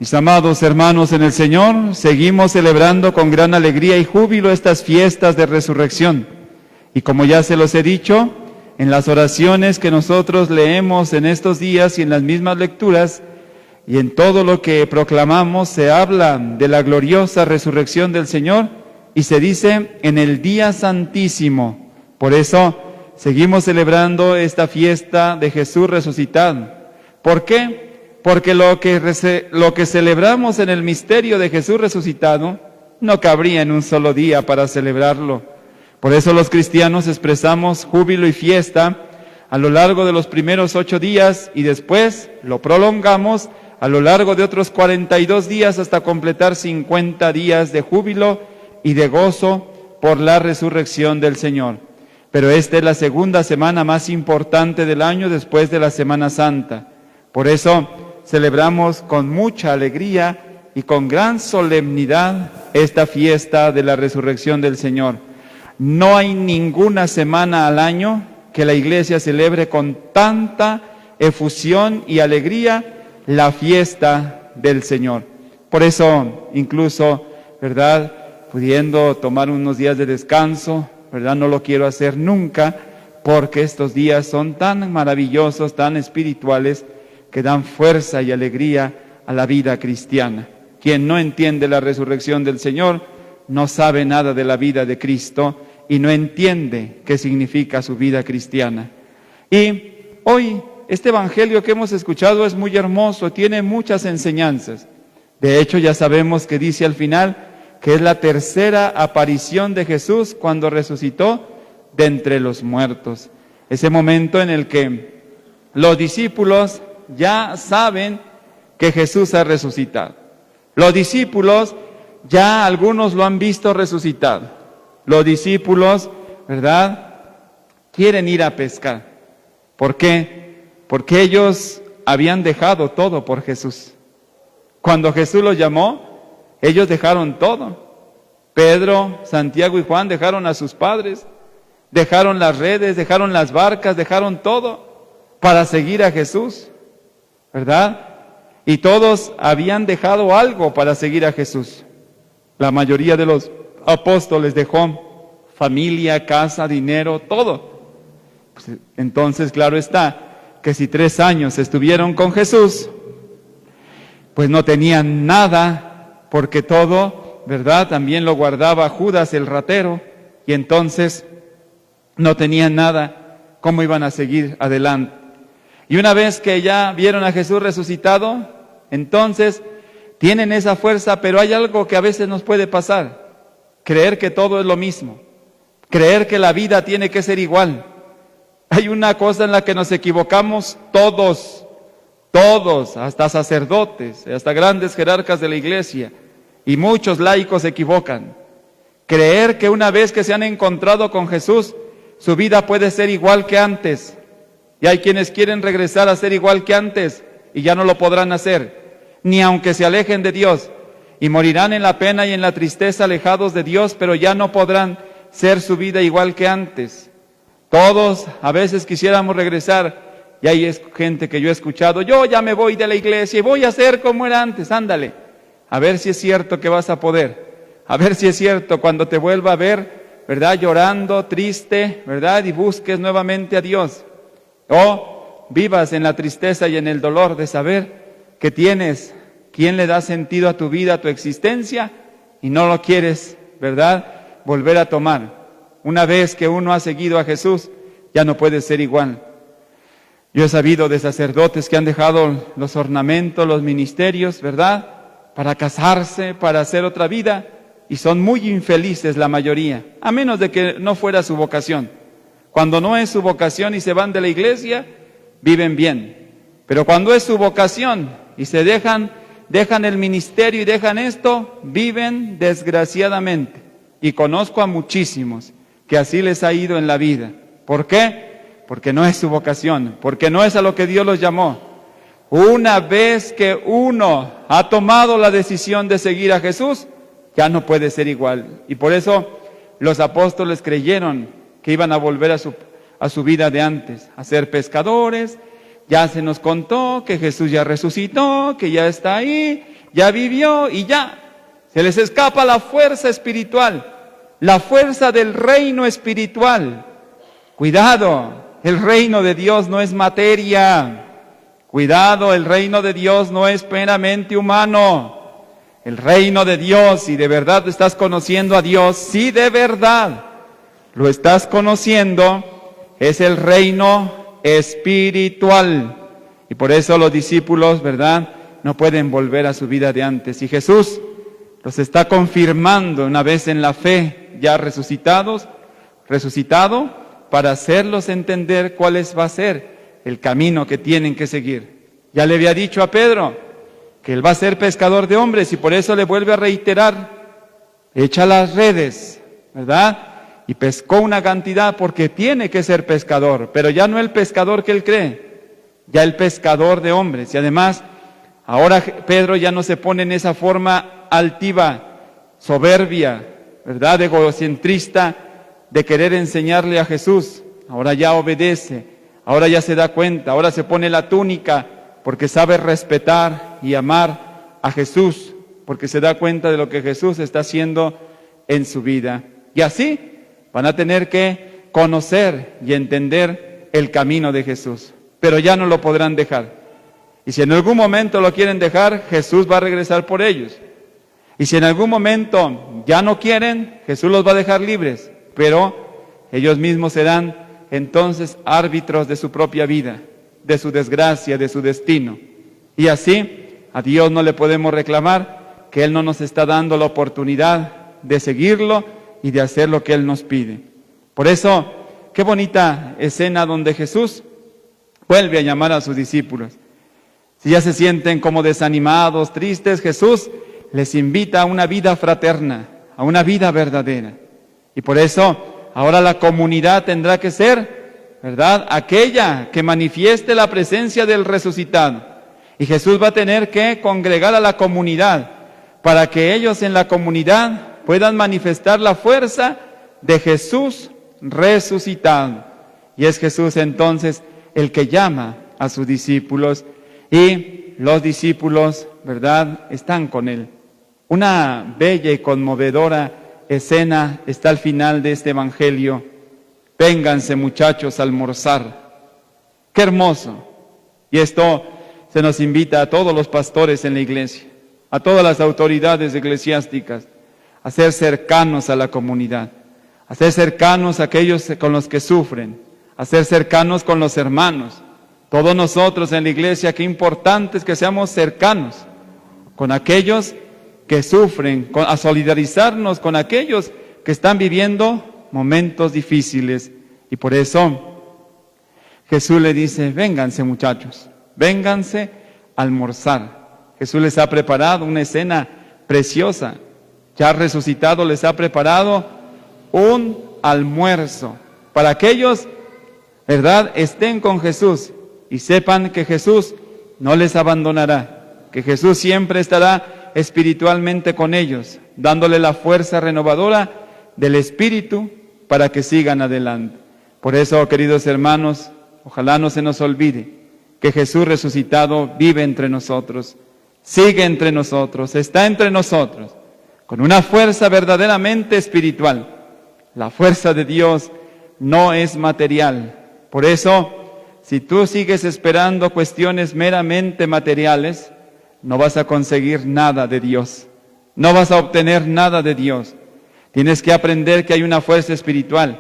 Mis amados hermanos en el Señor, seguimos celebrando con gran alegría y júbilo estas fiestas de resurrección. Y como ya se los he dicho, en las oraciones que nosotros leemos en estos días y en las mismas lecturas, y en todo lo que proclamamos, se habla de la gloriosa resurrección del Señor y se dice en el día santísimo. Por eso seguimos celebrando esta fiesta de Jesús resucitado. ¿Por qué? Porque lo que celebramos en el misterio de Jesús resucitado no cabría en un solo día para celebrarlo. Por eso los cristianos expresamos júbilo y fiesta a lo largo de los primeros 8 días y después lo prolongamos a lo largo de otros 42 días hasta completar 50 días de júbilo y de gozo por la resurrección del Señor. Pero esta es la segunda semana más importante del año después de la Semana Santa. Por eso celebramos con mucha alegría y con gran solemnidad esta fiesta de la resurrección del Señor. No hay ninguna semana al año que la Iglesia celebre con tanta efusión y alegría la fiesta del Señor. Por eso, incluso, ¿verdad?, pudiendo tomar unos días de descanso, ¿verdad?, no lo quiero hacer nunca, porque estos días son tan maravillosos, tan espirituales, que dan fuerza y alegría a la vida cristiana. Quien no entiende la resurrección del Señor no sabe nada de la vida de Cristo y no entiende qué significa su vida cristiana. Y hoy este evangelio que hemos escuchado es muy hermoso, tiene muchas enseñanzas. De hecho, ya sabemos que dice al final que es la tercera aparición de Jesús cuando resucitó de entre los muertos. Ese momento en el que los discípulos ya saben que Jesús ha resucitado. Los discípulos ya algunos lo han visto resucitado. Los discípulos, ¿verdad?, quieren ir a pescar. ¿Por qué? Porque ellos habían dejado todo por Jesús. Cuando Jesús los llamó, ellos dejaron todo. Pedro, Santiago y Juan dejaron a sus padres, dejaron las redes, dejaron las barcas, dejaron todo para seguir a Jesús, ¿verdad? Y todos habían dejado algo para seguir a Jesús. La mayoría de los apóstoles dejó familia, casa, dinero, todo. Pues, entonces, claro está, que si 3 años estuvieron con Jesús, pues no tenían nada, porque todo, ¿verdad?, también lo guardaba Judas el ratero, y entonces no tenían nada. ¿Cómo iban a seguir adelante? Y una vez que ya vieron a Jesús resucitado, entonces tienen esa fuerza, pero hay algo que a veces nos puede pasar: creer que todo es lo mismo, creer que la vida tiene que ser igual. Hay una cosa en la que nos equivocamos todos, hasta sacerdotes, hasta grandes jerarcas de la iglesia, y muchos laicos se equivocan. Creer que una vez que se han encontrado con Jesús, su vida puede ser igual que antes. Y hay quienes quieren regresar a ser igual que antes, y ya no lo podrán hacer, ni aunque se alejen de Dios, y morirán en la pena y en la tristeza alejados de Dios, pero ya no podrán ser su vida igual que antes. Todos a veces quisiéramos regresar, y hay gente que yo he escuchado: yo ya me voy de la iglesia y voy a ser como era antes. Ándale, a ver si es cierto que vas a poder, a ver si es cierto cuando te vuelva a ver, ¿verdad?, llorando, triste, ¿verdad?, y busques nuevamente a Dios. O vivas en la tristeza y en el dolor de saber que tienes quien le da sentido a tu vida, a tu existencia, y no lo quieres, ¿verdad?, volver a tomar. Una vez que uno ha seguido a Jesús, ya no puede ser igual. Yo he sabido de sacerdotes que han dejado los ornamentos, los ministerios, ¿verdad?, para casarse, para hacer otra vida, y son muy infelices la mayoría, a menos de que no fuera su vocación. Cuando no es su vocación y se van de la iglesia, viven bien. Pero cuando es su vocación y se dejan el ministerio y dejan esto, viven desgraciadamente. Y conozco a muchísimos que así les ha ido en la vida. ¿Por qué? Porque no es su vocación, porque no es a lo que Dios los llamó. Una vez que uno ha tomado la decisión de seguir a Jesús, ya no puede ser igual. Y por eso los apóstoles creyeron que iban a volver a su vida de antes, a ser pescadores, ya se nos contó que Jesús ya resucitó, que ya está ahí, ya vivió y ya. Se les escapa la fuerza espiritual, la fuerza del reino espiritual. Cuidado, el reino de Dios no es materia. Cuidado, el reino de Dios no es meramente humano. El reino de Dios, si de verdad estás conociendo a Dios, si de verdad lo estás conociendo, es el reino espiritual. Y por eso los discípulos, ¿verdad?, no pueden volver a su vida de antes. Y Jesús los está confirmando una vez en la fe, ya resucitado, para hacerlos entender cuál va a ser el camino que tienen que seguir. Ya le había dicho a Pedro que él va a ser pescador de hombres y por eso le vuelve a reiterar, echa las redes, ¿verdad? Y pescó una cantidad porque tiene que ser pescador, pero ya no el pescador que él cree, ya el pescador de hombres. Y además, ahora Pedro ya no se pone en esa forma altiva, soberbia, ¿verdad?, egocentrista, de querer enseñarle a Jesús. Ahora ya obedece, ahora ya se da cuenta, ahora se pone la túnica porque sabe respetar y amar a Jesús, porque se da cuenta de lo que Jesús está haciendo en su vida. Y así van a tener que conocer y entender el camino de Jesús, pero ya no lo podrán dejar. Y si en algún momento lo quieren dejar, Jesús va a regresar por ellos. Y si en algún momento ya no quieren, Jesús los va a dejar libres, pero ellos mismos serán entonces árbitros de su propia vida, de su desgracia, de su destino. Y así a Dios no le podemos reclamar que Él no nos está dando la oportunidad de seguirlo y de hacer lo que Él nos pide. Por eso, qué bonita escena donde Jesús vuelve a llamar a sus discípulos. Si ya se sienten como desanimados, tristes, Jesús les invita a una vida fraterna, a una vida verdadera. Y por eso, ahora la comunidad tendrá que ser, ¿verdad?, aquella que manifieste la presencia del resucitado. Y Jesús va a tener que congregar a la comunidad para que ellos en la comunidad puedan manifestar la fuerza de Jesús resucitado. Y es Jesús entonces el que llama a sus discípulos y los discípulos, ¿verdad?, están con Él. Una bella y conmovedora escena está al final de este evangelio. Vénganse, muchachos, a almorzar. ¡Qué hermoso! Y esto se nos invita a todos los pastores en la iglesia, a todas las autoridades eclesiásticas, a ser cercanos a la comunidad, a ser cercanos a aquellos con los que sufren, a ser cercanos con los hermanos. Todos nosotros en la iglesia, qué importante es que seamos cercanos con aquellos que sufren, a solidarizarnos con aquellos que están viviendo momentos difíciles. Y por eso Jesús le dice, vénganse, muchachos, vénganse a almorzar. Jesús les ha preparado una escena preciosa. Ya resucitado les ha preparado un almuerzo para aquellos, ¿verdad?, estén con Jesús y sepan que Jesús no les abandonará, que Jesús siempre estará espiritualmente con ellos, dándole la fuerza renovadora del Espíritu para que sigan adelante. Por eso, queridos hermanos, ojalá no se nos olvide que Jesús resucitado vive entre nosotros, sigue entre nosotros, está entre nosotros, con una fuerza verdaderamente espiritual. La fuerza de Dios no es material. Por eso, si tú sigues esperando cuestiones meramente materiales, no vas a conseguir nada de Dios, no vas a obtener nada de Dios. Tienes que aprender que hay una fuerza espiritual.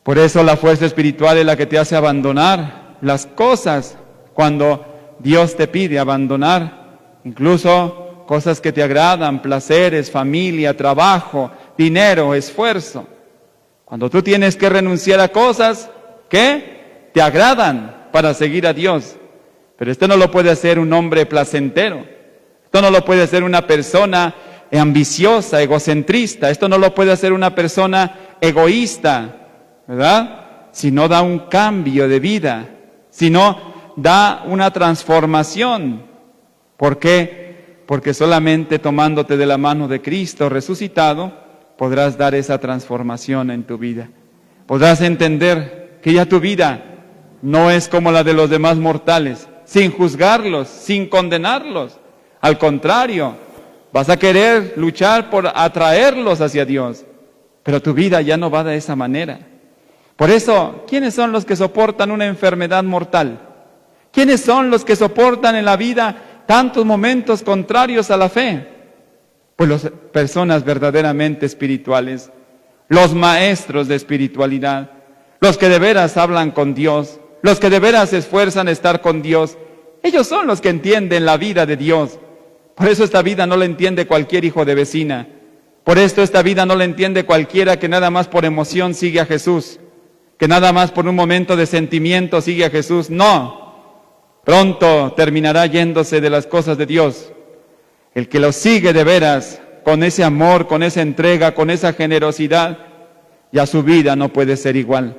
Por eso la fuerza espiritual es la que te hace abandonar las cosas cuando Dios te pide abandonar, incluso cosas que te agradan, placeres, familia, trabajo, dinero, esfuerzo. Cuando tú tienes que renunciar a cosas que te agradan para seguir a Dios. Pero esto no lo puede hacer un hombre placentero. Esto no lo puede hacer una persona ambiciosa, egocentrista. Esto no lo puede hacer una persona egoísta, ¿verdad? Si no da un cambio de vida, si no da una transformación. ¿Por qué? Porque solamente tomándote de la mano de Cristo resucitado, podrás dar esa transformación en tu vida. Podrás entender que ya tu vida no es como la de los demás mortales, sin juzgarlos, sin condenarlos. Al contrario, vas a querer luchar por atraerlos hacia Dios, pero tu vida ya no va de esa manera. Por eso, ¿quiénes son los que soportan una enfermedad mortal? ¿Quiénes son los que soportan en la vida tantos momentos contrarios a la fe? Pues las personas verdaderamente espirituales, los maestros de espiritualidad, los que de veras hablan con Dios, los que de veras se esfuerzan a estar con Dios. Ellos son los que entienden la vida de Dios. Por eso esta vida no la entiende cualquier hijo de vecina. Por esto esta vida no la entiende cualquiera que nada más por emoción sigue a Jesús, que nada más por un momento de sentimiento sigue a Jesús. No, pronto terminará yéndose de las cosas de Dios. El que lo sigue de veras, con ese amor, con esa entrega, con esa generosidad, ya su vida no puede ser igual.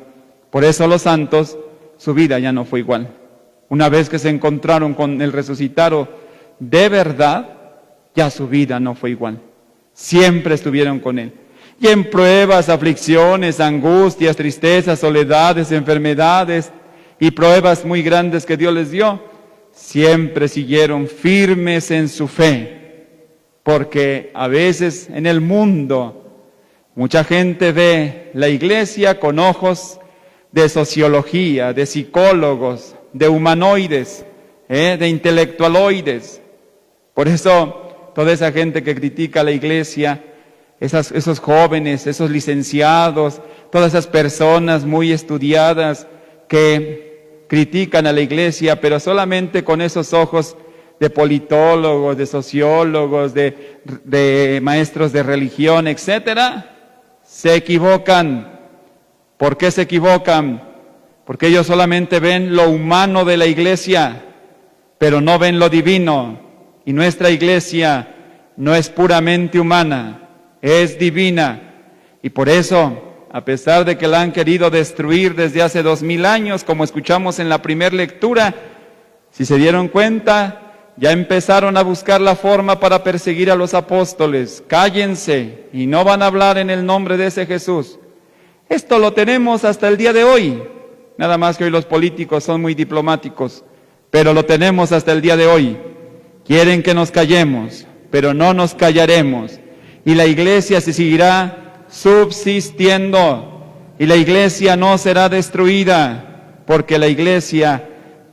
Por eso los santos, su vida ya no fue igual. Una vez que se encontraron con el resucitado de verdad, ya su vida no fue igual. Siempre estuvieron con Él. Y en pruebas, aflicciones, angustias, tristezas, soledades, enfermedades y pruebas muy grandes que Dios les dio, siempre siguieron firmes en su fe. Porque a veces en el mundo mucha gente ve la iglesia con ojos de sociología, de psicólogos, de humanoides, de intelectualoides. Por eso toda esa gente que critica a la iglesia, esos jóvenes, esos licenciados, todas esas personas muy estudiadas que critican a la iglesia, pero solamente con esos ojos de politólogos, de sociólogos, de maestros de religión, etcétera, se equivocan. ¿Por qué se equivocan? Porque ellos solamente ven lo humano de la iglesia, pero no ven lo divino. Y nuestra iglesia no es puramente humana, es divina. Y por eso, a pesar de que la han querido destruir desde hace 2000 años, como escuchamos en la primera lectura, si se dieron cuenta, ya empezaron a buscar la forma para perseguir a los apóstoles. Cállense y no van a hablar en el nombre de ese Jesús. Esto lo tenemos hasta el día de hoy. Nada más que hoy los políticos son muy diplomáticos, pero lo tenemos hasta el día de hoy. Quieren que nos callemos, pero no nos callaremos. Y la iglesia se seguirá subsistiendo. Y la iglesia no será destruida, porque la iglesia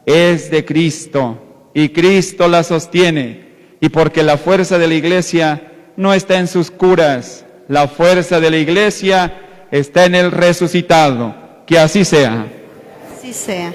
es de Cristo. Y Cristo la sostiene, y porque la fuerza de la iglesia no está en sus curas, la fuerza de la iglesia está en el resucitado. Que así sea. Así sea.